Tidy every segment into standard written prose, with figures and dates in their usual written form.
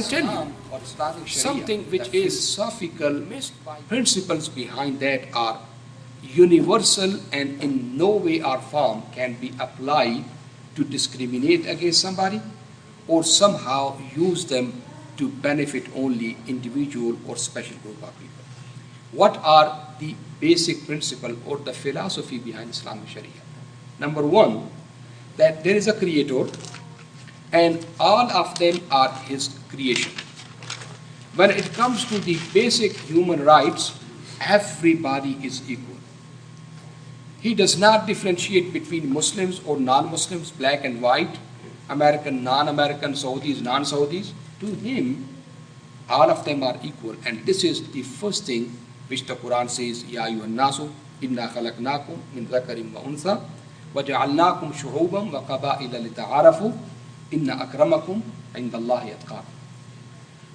tell you or Islamic Sharia, something which the is philosophical principles behind that are universal and in no way or form can be applied to discriminate against somebody or somehow use them to benefit only individual or special group of people. What are the basic principle or the philosophy behind Islamic Sharia? Number one, that there is a creator and all of them are his creation. When it comes to the basic human rights, everybody is equal. He does not differentiate between Muslims or non-Muslims, black and white, American, non-American, Saudis, non-Saudis. To him, all of them are equal. And this is the first thing which the Quran says, Ya ayyuhan nasu, inna khalaqnakum min dhakarin wa untha, wa ja'alnakum shu'uban wa qaba'ila lita'arafu, inna akramakum indallahi atqakum.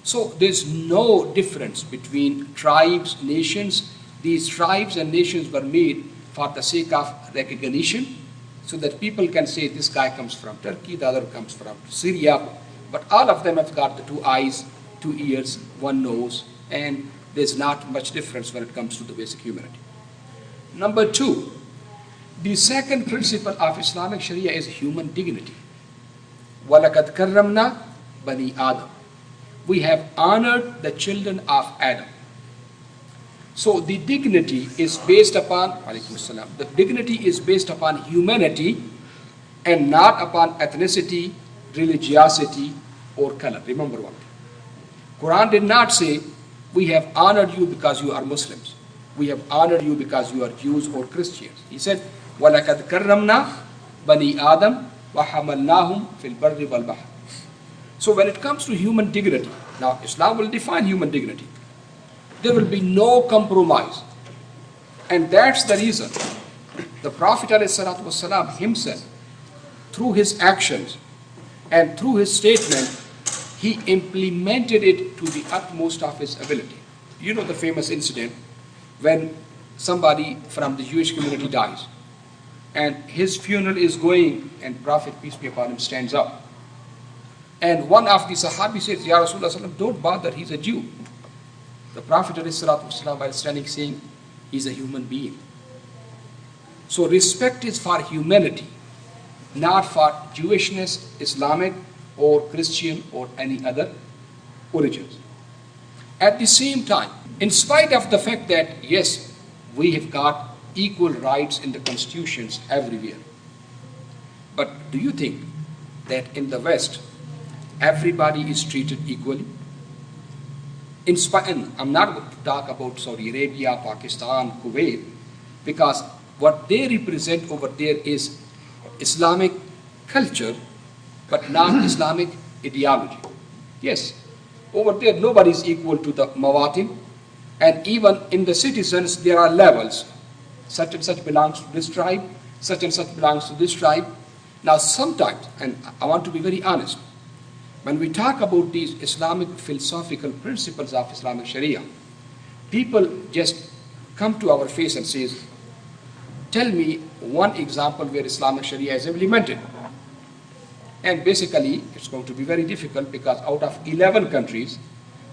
So there's no difference between tribes, nations. These tribes and nations were made for the sake of recognition, so that people can say this guy comes from Turkey, the other comes from Syria, but all of them have got the two eyes, two ears, one nose, and there's not much difference when it comes to the basic humanity. Number two, the second principle of Islamic Sharia is human dignity. وَلَقَدْ كَرَّمْنَا بَنِي آدَمَ. We have honored the children of Adam. So the dignity is based upon, the dignity is based upon humanity and not upon ethnicity, religiosity, or color. Remember one thing. Quran did not say, we have honored you because you are Muslims. We have honored you because you are Jews or Christians. He said, وَلَقَدْ كَرَّمْنَا بَنِي آدَمَ وَحَمَلْنَاهُمْ فِي الْبَرِّ وَالْبَحْرِ. So when it comes to human dignity, now Islam will define human dignity. There will be no compromise. And that's the reason the Prophet ﷺ himself, through his actions and through his statement, he implemented it to the utmost of his ability. You know the famous incident when somebody from the Jewish community dies and his funeral is going and Prophet, peace be upon him, stands up. And one of the Sahabi says, Ya Rasulullah, don't bother, he's a Jew. The Prophet ﷺ, while standing, saying, he's a human being. So respect is for humanity, not for Jewishness, Islamic, or Christian, or any other origins. At the same time, in spite of the fact that, yes, we have got equal rights in the constitutions everywhere, but do you think that in the West, everybody is treated equally? I'm not going to talk about Saudi Arabia, Pakistan, Kuwait, because what they represent over there is Islamic culture, but not Islamic ideology. Yes, over there nobody is equal to the Mawatin, and even in the citizens there are levels. Such and such belongs to this tribe, such and such belongs to this tribe. Now sometimes, and I want to be very honest, when we talk about these Islamic philosophical principles of Islamic Sharia, people just come to our face and say, tell me one example where Islamic Sharia is implemented. And basically, it's going to be very difficult because out of 11 countries,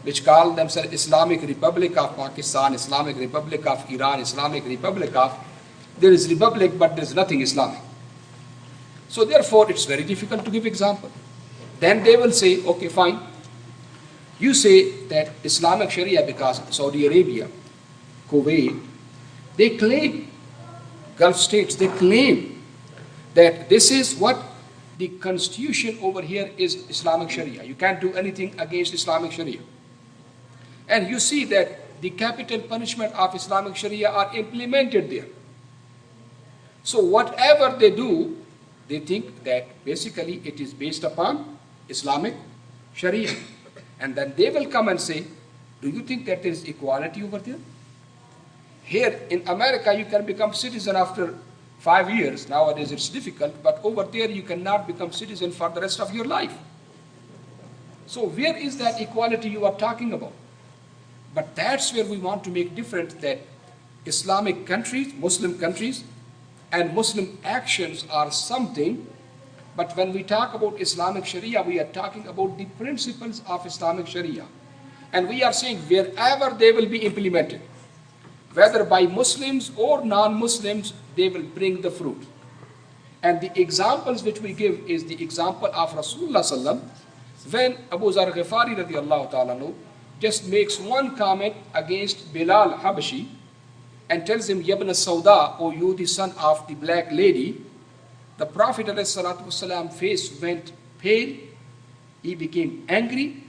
which call themselves Islamic Republic of Pakistan, Islamic Republic of Iran, Islamic Republic of, there is republic but there's nothing Islamic. So therefore, it's very difficult to give example. Then they will say, okay, fine. You say that Islamic Sharia because Saudi Arabia, Kuwait, they claim, Gulf states, they claim that this is what the constitution over here is Islamic Sharia. You can't do anything against Islamic Sharia. And you see that the capital punishment of Islamic Sharia are implemented there. So whatever they do, they think that basically it is based upon Islamic Sharia. And then they will come and say, do you think that there is equality over there? Here in America, you can become citizen after 5 years. Nowadays it's difficult, but over there you cannot become citizen for the rest of your life. So where is that equality you are talking about? But that's where we want to make difference, that Islamic countries, Muslim countries, and Muslim actions are something But when we talk about Islamic Sharia, we are talking about the principles of Islamic Sharia. And we are saying wherever they will be implemented, whether by Muslims or non-Muslims, they will bring the fruit. And the examples which we give is the example of Rasulullah sallam, when Abu Zar Ghifari radiallahu ta'ala anhu just makes one comment against Bilal Habashi and tells him, Yabna Sauda, O you the son of the black lady, the Prophet ﷺ face went pale, he became angry,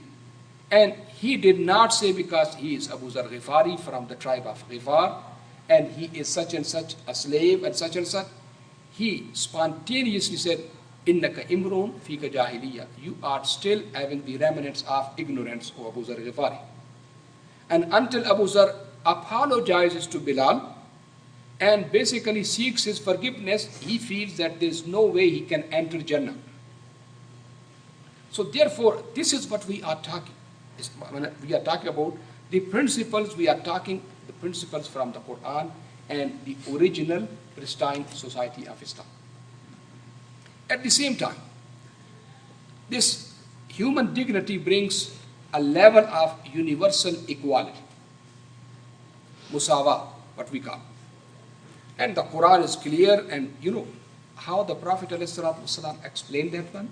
and he did not say because he is Abu Zar Ghifari from the tribe of Ghifar, and he is such and such a slave and such. He spontaneously said, Innaka imrun fika jahiliya. You are still having the remnants of ignorance, O Abu Zar Ghifari. And until Abu Zar apologizes to Bilal and basically seeks his forgiveness, he feels that there is no way he can enter Jannah. So therefore, this is what we are talking. When we are talking about the principles, we are talking the principles from the Quran and the original pristine society of Islam. At the same time, this human dignity brings a level of universal equality, musawa, what we call. And the Quran is clear, and you know how the Prophet ﷺ explained that one?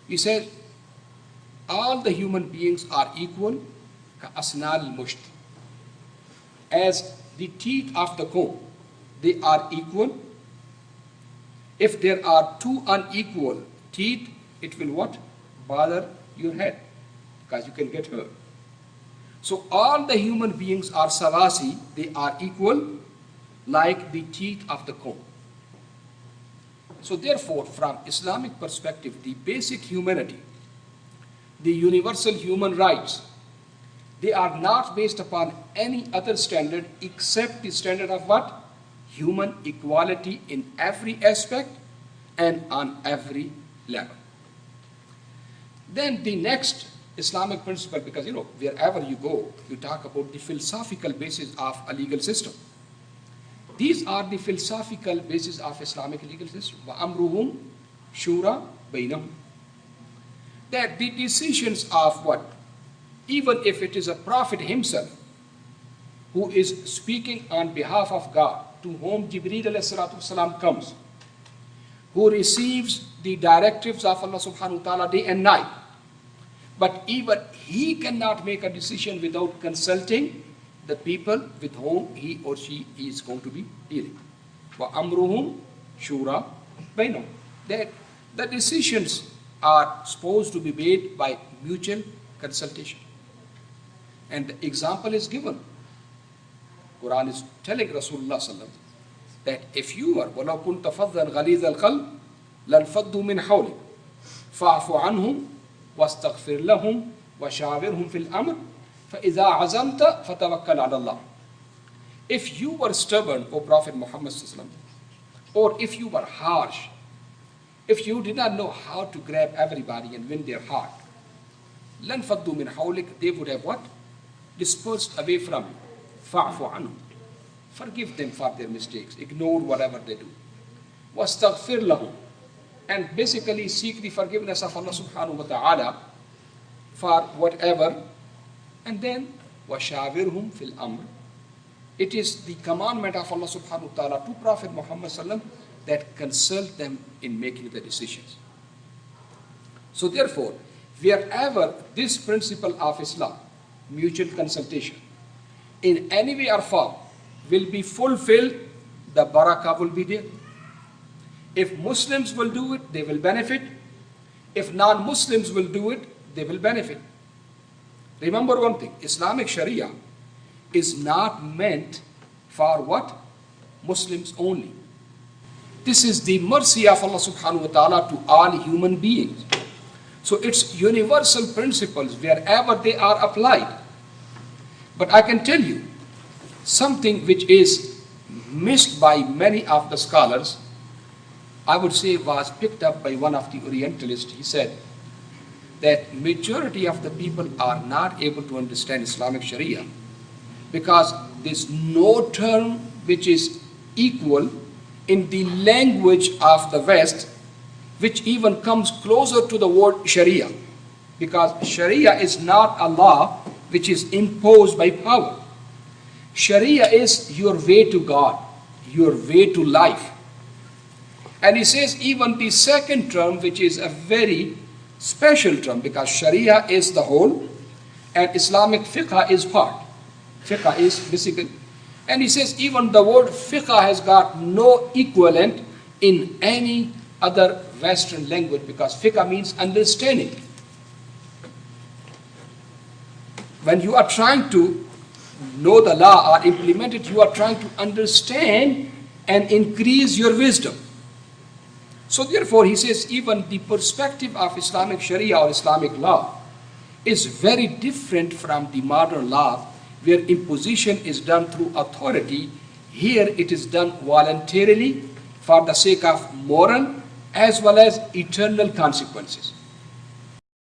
He said, all the human beings are equal, ka asnal musht. As the teeth of the comb, they are equal. If there are two unequal teeth, it will what? Bother your head, because you can get hurt. So all the human beings are sawasi, they are equal, like the teeth of the comb. So therefore, from Islamic perspective, the basic humanity, the universal human rights, they are not based upon any other standard except the standard of what? Human equality in every aspect and on every level. Then the next Islamic principle, because you know, wherever you go, you talk about the philosophical basis of a legal system. These are the philosophical basis of Islamic legal system. وَأَمْرُهُمْ شُورَى بَيْنَهُمْ. That the decisions of what? Even if it is a prophet himself who is speaking on behalf of God, to whom Jibreel ﷺ comes, who receives the directives of Allah subhanahu wa ta'ala day and night, but even he cannot make a decision without consulting the people with whom he or she is going to be dealing. وَأَمْرُهُمْ شُورَى بَيْنَهُمْ. That the decisions are supposed to be made by mutual consultation. And the example is given. Quran is telling Rasulullah sallam that if you are وَلَوْ كُنْتَ فَضًّا غَلِيظَ الْقَلْبِ لَانْفَضُّوا مِنْ حَوْلِكَ فَاعْفُ عَنْهُمْ وَاسْتَغْفِرْ لَهُمْ وَشَاوِرْهُمْ فِي الْأَمْرِ فَإِذَا عَزَمْتَ فَتَوَكَّلْ عَلَى اللَّهِ. If you were stubborn, O Prophet Muhammad sallam, or if you were harsh, if you did not know how to grab everybody and win their heart, لَانْفَضُّوا مِنْ حَوْلِكَ, they would have what? Dispersed away from you. فَاعْفُ عَنْهُمْ. Forgive them for their mistakes. Ignore whatever they do. وَاسْتَغْفِرْ لَهُمْ. And basically seek the forgiveness of Allah subhanahu wa ta'ala for whatever. And then وَشَاوِرْهُمْ فِي الْأَمْرِ. It is the commandment of Allah subhanahu wa ta'ala to Prophet Muhammad sallam that consult them in making the decisions. So therefore, wherever this principle of Islam, mutual consultation, in any way or form will be fulfilled, the barakah will be there. If Muslims will do it, they will benefit. If non-Muslims will do it, they will benefit. Remember one thing, Islamic Sharia is not meant for what? Muslims only. This is the mercy of Allah subhanahu wa ta'ala to all human beings. So it's universal principles wherever they are applied. But I can tell you something which is missed by many of the scholars, I would say was picked up by one of the Orientalists. He said that majority of the people are not able to understand Islamic Sharia because there's no term which is equal in the language of the West which even comes closer to the word Sharia, because Sharia is not a law which is imposed by power. Sharia is your way to God, your way to life. And he says even the second term, which is a very special term, because Sharia is the whole and Islamic fiqh is part. Fiqh is basically, and he says even the word fiqh has got no equivalent in any other Western language, because fiqh means understanding. When you are trying to know the law or implement it, you are trying to understand and increase your wisdom. So therefore he says even the perspective of Islamic Sharia or Islamic law is very different from the modern law, where imposition is done through authority. Here it is done voluntarily for the sake of moral as well as eternal consequences.